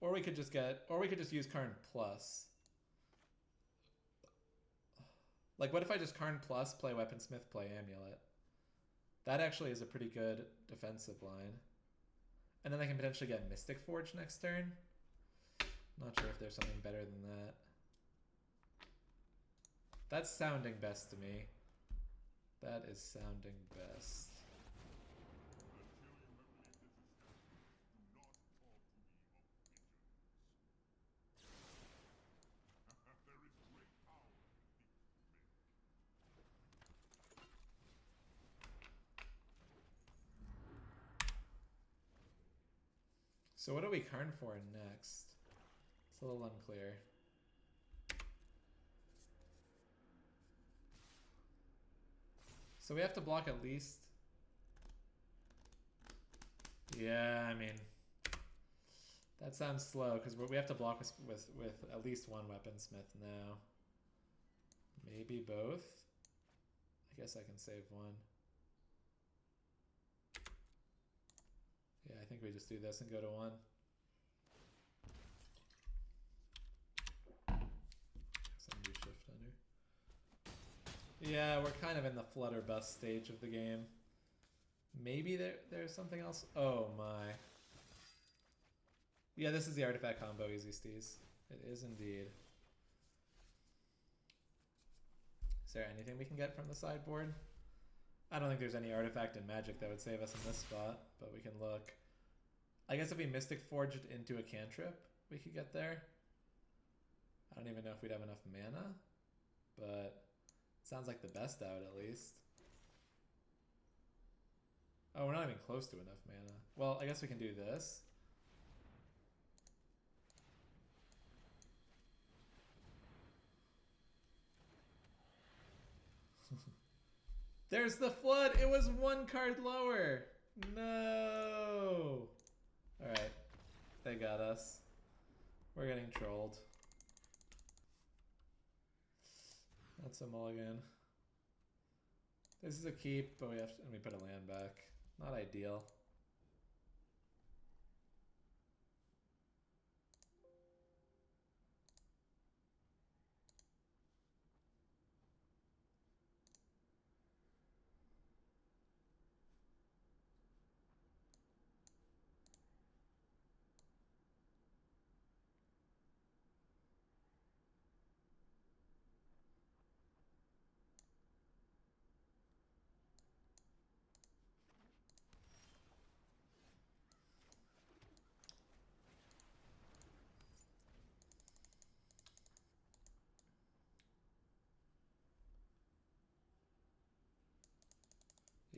Or we could just use Karn plus. Like, what if I just Karn plus, play Weaponsmith, play Amulet? That actually is a pretty good defensive line. And then I can potentially get Mystic Forge next turn. Not sure if there's something better than that. That's sounding best to me. That is sounding best. So what do we Karn for next? It's a little unclear. So we have to block at least... Yeah, I mean... That sounds slow, because we have to block with at least one Weaponsmith now. Maybe both? I guess I can save one. Yeah, I think we just do this and go to one. Some new shift under. Yeah, we're kind of in the flutter bust stage of the game. Maybe there's something else. Oh my. Yeah, this is the artifact combo, Easy Steez. It is indeed. Is there anything we can get from the sideboard? I don't think there's any artifact in Magic that would save us in this spot, but we can look. I guess if we Mystic Forged into a cantrip, we could get there. I don't even know if we'd have enough mana, but it sounds like the best out at least. Oh, we're not even close to enough mana. Well, I guess we can do this. There's the flood! It was one card lower! No! Alright. They got us. We're getting trolled. That's a mulligan. This is a keep, but we put a land back. Not ideal.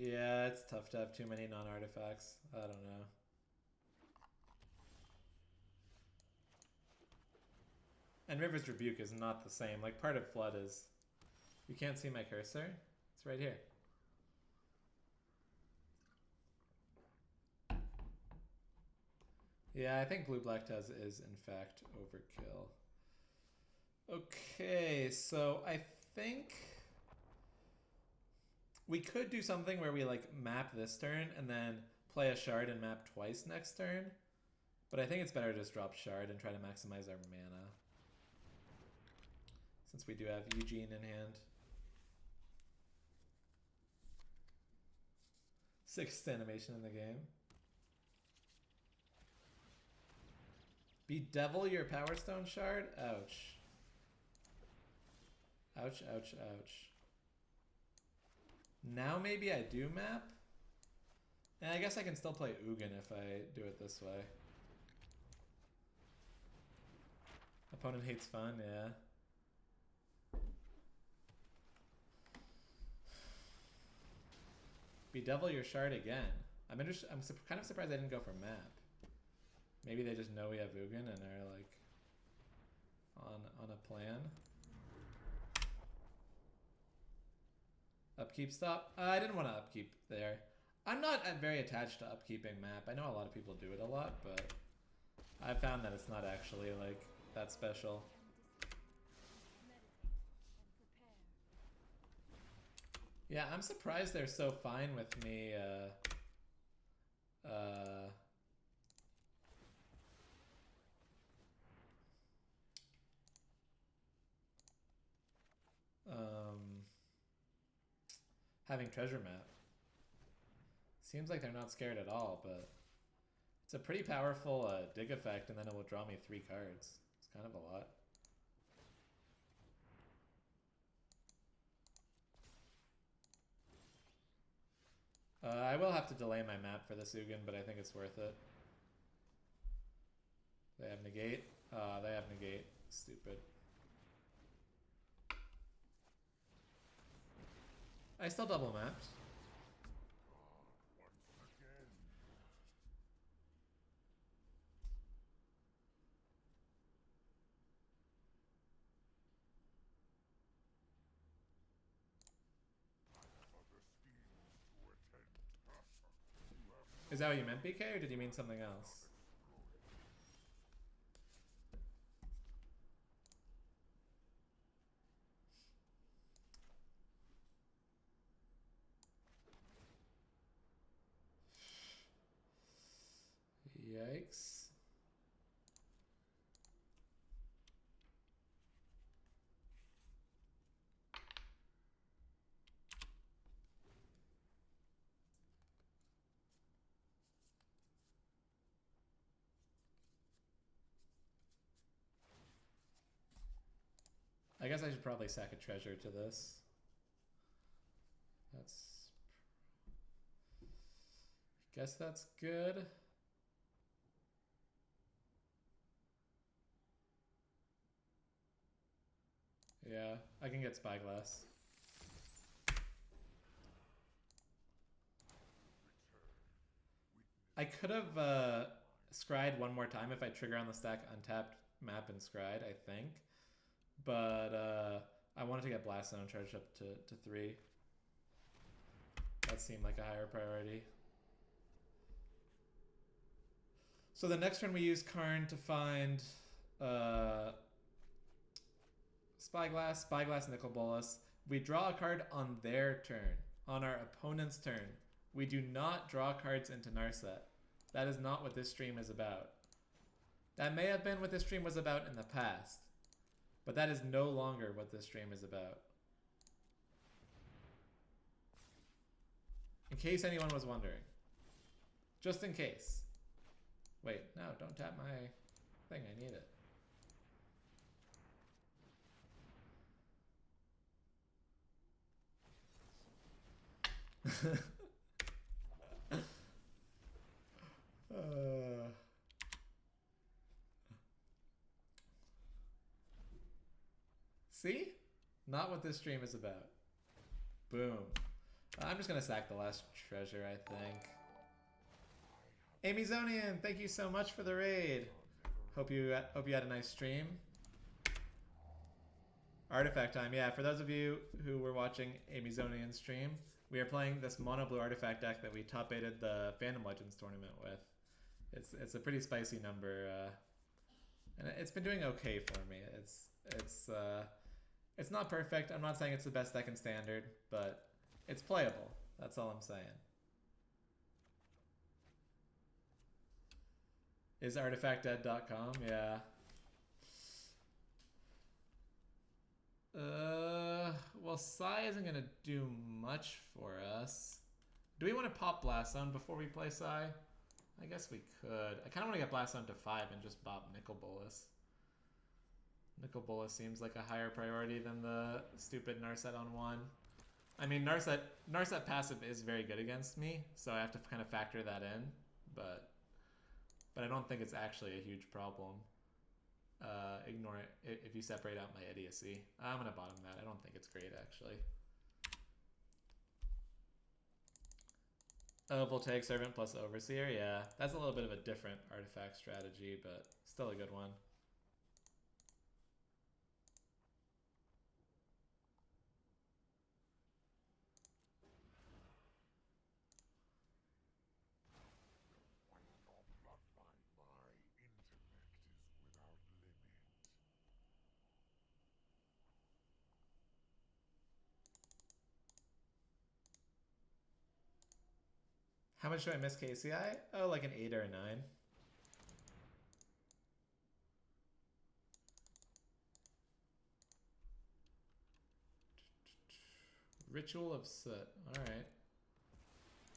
Yeah, it's tough to have too many non-artifacts. I don't know. And River's Rebuke is not the same. Like, part of Flood is... You can't see my cursor? It's right here. Yeah, I think Blue-Black Tez is, in fact, overkill. Okay, so I think... We could do something where we, like, map this turn and then play a shard and map twice next turn. But I think it's better to just drop shard and try to maximize our mana. Since we do have Eugene in hand. 6th animation in the game. Bedevil your Power Stone shard? Ouch. Ouch, ouch, ouch. Now maybe I do map? And I guess I can still play Ugin if I do it this way. Opponent hates fun, yeah. Bedevil your shard again. I'm kind of surprised I didn't go for map. Maybe they just know we have Ugin and are like on a plan. Upkeep stop. I didn't want to upkeep there. I'm not very attached to upkeeping map. I know a lot of people do it a lot, but I found that it's not actually like that special. Yeah, I'm surprised they're so fine with me having treasure map. Seems like they're not scared at all, but it's a pretty powerful dig effect, and then it will draw me 3 cards. It's kind of a lot. I will have to delay my map for this Ugin, but I think it's worth it. They have negate. They have negate. Stupid. I still double mapped. Is that what you meant, BK, or did you mean something else? Yikes. I guess I should probably sack a treasure to this. Guess that's good. Yeah, I can get Spyglass. I could have scryed one more time if I trigger on the stack untapped map and scryed, I think. But I wanted to get Blast Zone charged up to 3. That seemed like a higher priority. So the next turn we use Karn to find Spyglass, Nickel Bolas. We draw a card on their turn, on our opponent's turn. We do not draw cards into Narset. That is not what this stream is about. That may have been what this stream was about in the past, but that is no longer what this stream is about. In case anyone was wondering. Just in case. Wait, no, don't tap my thing. I need it. See? Not what this stream is about. Boom. I'm just gonna sack the last treasure, I think. Amy Zonian, thank you so much for the raid. Hope you had a nice stream. Artifact time, yeah. For those of you who were watching Amy Zonian's stream, we are playing this mono blue artifact deck that we top 8'd the Phantom Legends tournament with. It's a pretty spicy number, and it's been doing okay for me. It's not perfect. I'm not saying it's the best deck in Standard, but it's playable. That's all I'm saying. Is artifactdead.com? Yeah. Well, Sai isn't gonna do much for us. Do we want to pop Blast Zone before we play Sai? I guess we could. I kind of want to get Blast Zone to 5 and just bop Nicol Bolas. Nicol Bolas seems like a higher priority than the stupid Narset on 1. I mean, Narset passive is very good against me, so I have to kind of factor that in, but I don't think it's actually a huge problem. Ignore it if you separate out my idiocy. I'm going to bottom that. I don't think it's great, actually. Oh, Voltaic Servant plus Overseer, yeah. That's a little bit of a different artifact strategy, but still a good one. How much do I miss KCI? Oh, like an 8 or a 9. Ritual of Soot. Alright.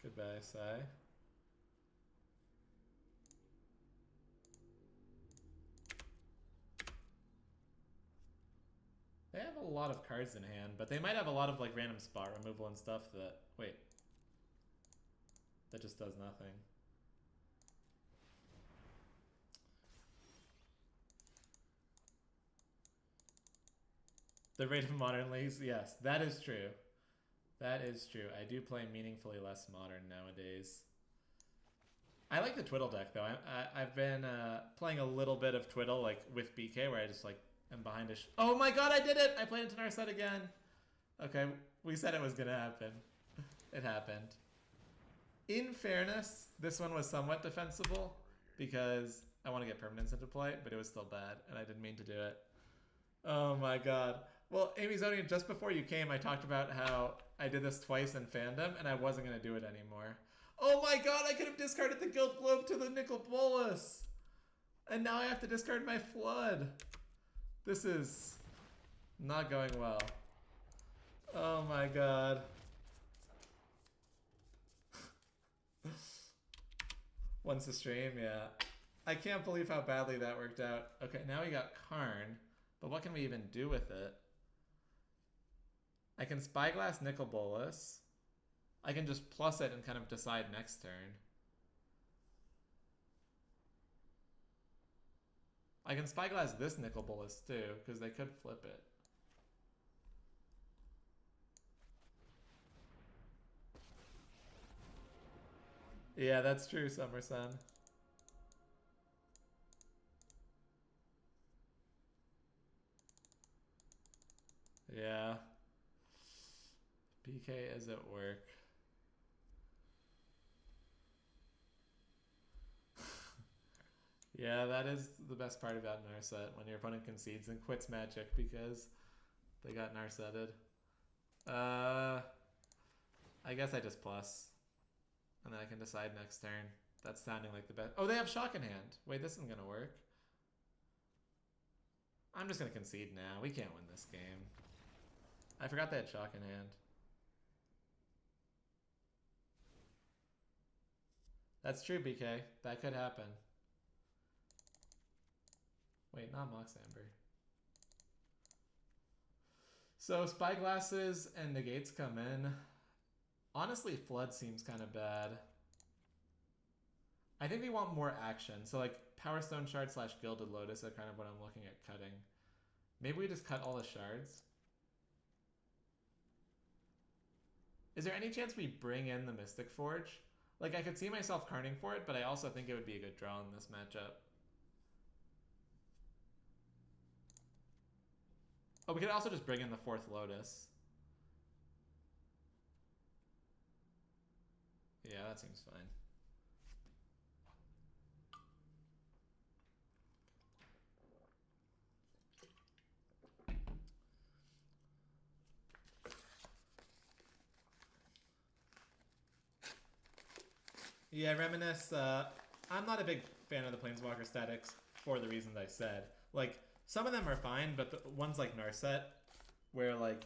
Goodbye, Sai. They have a lot of cards in hand, but they might have a lot of like random spot removal and stuff that... Wait. That just does nothing. The rate of Modern Leagues? Yes, that is true. That is true. I do play meaningfully less Modern nowadays. I like the Twiddle deck, though. I've been playing a little bit of Twiddle, like, with BK, where I just, like, am behind a... Oh my god, I did it! I played into Narset again! Okay, we said it was gonna happen. It happened. In fairness, this one was somewhat defensible, because I want to get permanence into play, but it was still bad, and I didn't mean to do it. Oh my god. Well, Amy Zonian, just before you came, I talked about how I did this twice in fandom, and I wasn't going to do it anymore. Oh my god, I could have discarded the Guild Globe to the Nickel Bolas! And now I have to discard my Flood. This is not going well. Oh my god. Once a stream, yeah. I can't believe how badly that worked out. Okay, now we got Karn, but what can we even do with it? I can Spyglass Nickel Bolas. I can just plus it and kind of decide next turn. I can Spyglass this Nickel Bolas too, because they could flip it. Yeah, that's true, Summer Sun. Yeah. PK is at work. Yeah, that is the best part about Narset, when your opponent concedes and quits Magic because they got Narsetted. I guess I just plus. And then I can decide next turn. That's sounding like the best. Oh, they have Shock in hand. Wait, this isn't going to work. I'm just going to concede now. We can't win this game. I forgot they had Shock in hand. That's true, BK. That could happen. Wait, not Mox Amber. So Spyglasses and Negates come in. Honestly, Flood seems kind of bad. I think we want more action. So like Power Stone Shard / Gilded Lotus are kind of what I'm looking at cutting. Maybe we just cut all the shards. Is there any chance we bring in the Mystic Forge? Like, I could see myself carning for it, but I also think it would be a good draw in this matchup. Oh, we could also just bring in the 4th Lotus. Yeah, that seems fine. Yeah, Reminisce, I'm not a big fan of the Planeswalker statics for the reasons I said. Like, some of them are fine, but the ones like Narset, where like,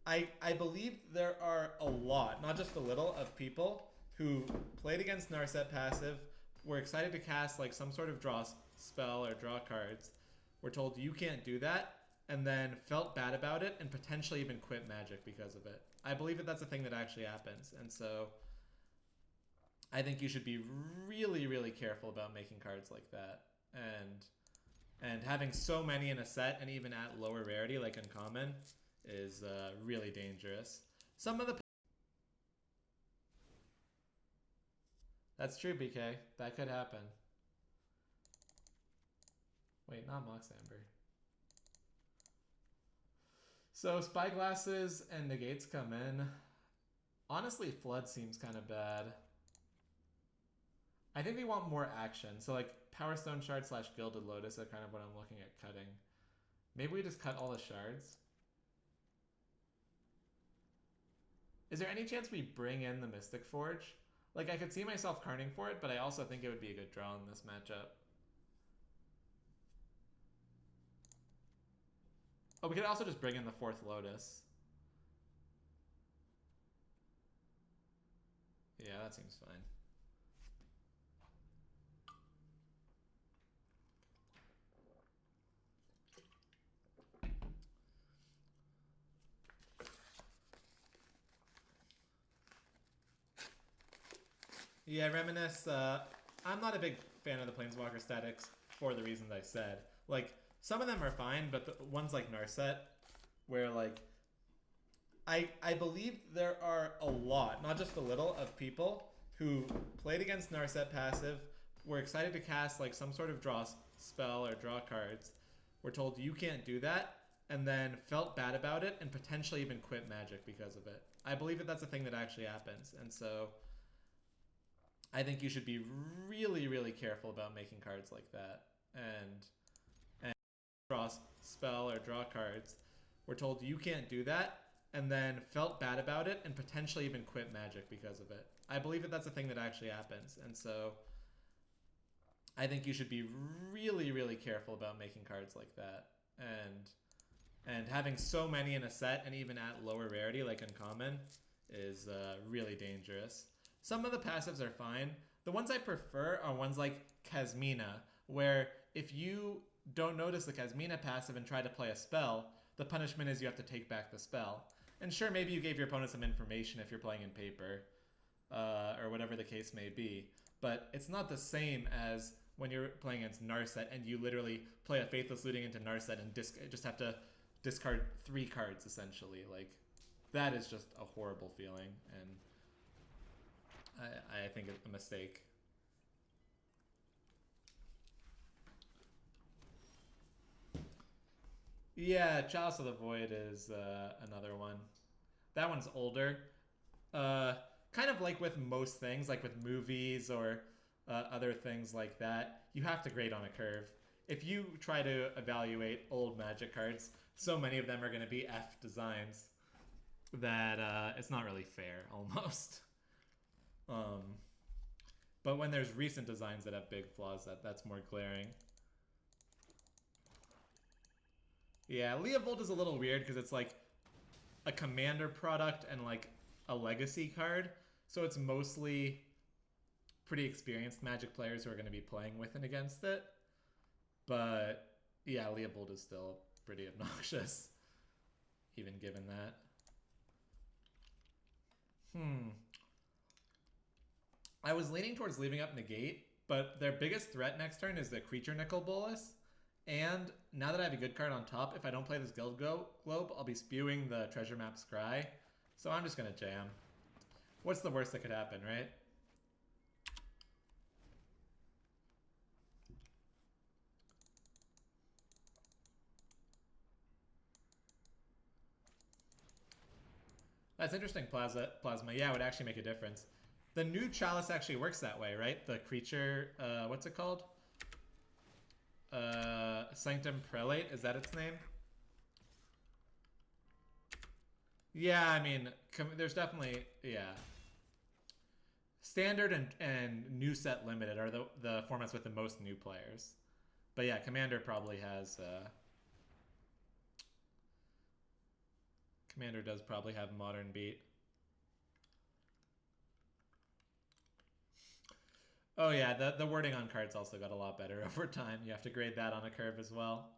I believe there are a lot, not just a little, of people who played against Narset passive, were excited to cast like some sort of draw spell or draw cards, were told you can't do that, and then felt bad about it and potentially even quit Magic because of it. I believe that that's a thing that actually happens, and so I think you should be really, really careful about making cards like that. And having so many in a set, and even at lower rarity, like Uncommon, is really dangerous. Some of the... That's true, BK. That could happen. Wait, not Mox Amber. So Spyglasses and Negates come in. Honestly, Flood seems kind of bad. I think we want more action. So like Power Stone Shard / Gilded Lotus are kind of what I'm looking at cutting. Maybe we just cut all the shards. Is there any chance we bring in the Mystic Forge? Like, I could see myself carning for it, but I also think it would be a good draw in this matchup. Oh, we could also just bring in the 4th Lotus. Yeah, that seems fine. Yeah, Reminisce. I'm not a big fan of the Planeswalker statics for the reasons I said. Like, some of them are fine, but the ones like Narset, where like I believe there are a lot, not just a little, of people who played against Narset passive, were excited to cast like some sort of draw spell or draw cards, were told you can't do that, and then felt bad about it and potentially even quit Magic because of it. I believe that that's a thing that actually happens, and so I think you should be really, really careful about making cards like that. And draw spell or draw cards, were told you can't do that, and then felt bad about it and potentially even quit Magic because of it. I believe that that's a thing that actually happens, and so I think you should be really, really careful about making cards like that. And having so many in a set, and even at lower rarity like uncommon, is really dangerous. Some of the passives are fine. The ones I prefer are ones like Kazmina, where if you don't notice the Kazmina passive and try to play a spell, the punishment is you have to take back the spell. And sure, maybe you gave your opponent some information if you're playing in paper, or whatever the case may be, but it's not the same as when you're playing against Narset and you literally play a Faithless Looting into Narset and just have to discard 3 cards, essentially. Like, that is just a horrible feeling, and I think it's a mistake. Yeah, Chalice of the Void is another one. That one's older. Kind of like with most things, like with movies or other things like that, you have to grade on a curve. If you try to evaluate old Magic cards, so many of them are going to be F designs that it's not really fair, almost. But when there's recent designs that have big flaws, that's more glaring. Yeah, Leovold is a little weird because it's like a commander product and like a legacy card. So it's mostly pretty experienced Magic players who are going to be playing with and against it. But yeah, Leovold is still pretty obnoxious, even given that. I was leaning towards leaving up Negate, but their biggest threat next turn is the Creature Nickel Bolas. And now that I have a good card on top, if I don't play this Guild Globe, I'll be spewing the Treasure Map Scry. So I'm just going to jam. What's the worst that could happen, right? That's interesting, Plasma. Yeah, it would actually make a difference. The new Chalice actually works that way, right? The creature, what's it called? Sanctum Prelate, is that its name? Yeah, I mean, there's definitely, yeah. Standard and new set limited are the formats with the most new players. But yeah, Commander probably has, Commander does probably have Modern beat. Oh yeah, the wording on cards also got a lot better over time. You have to grade that on a curve as well.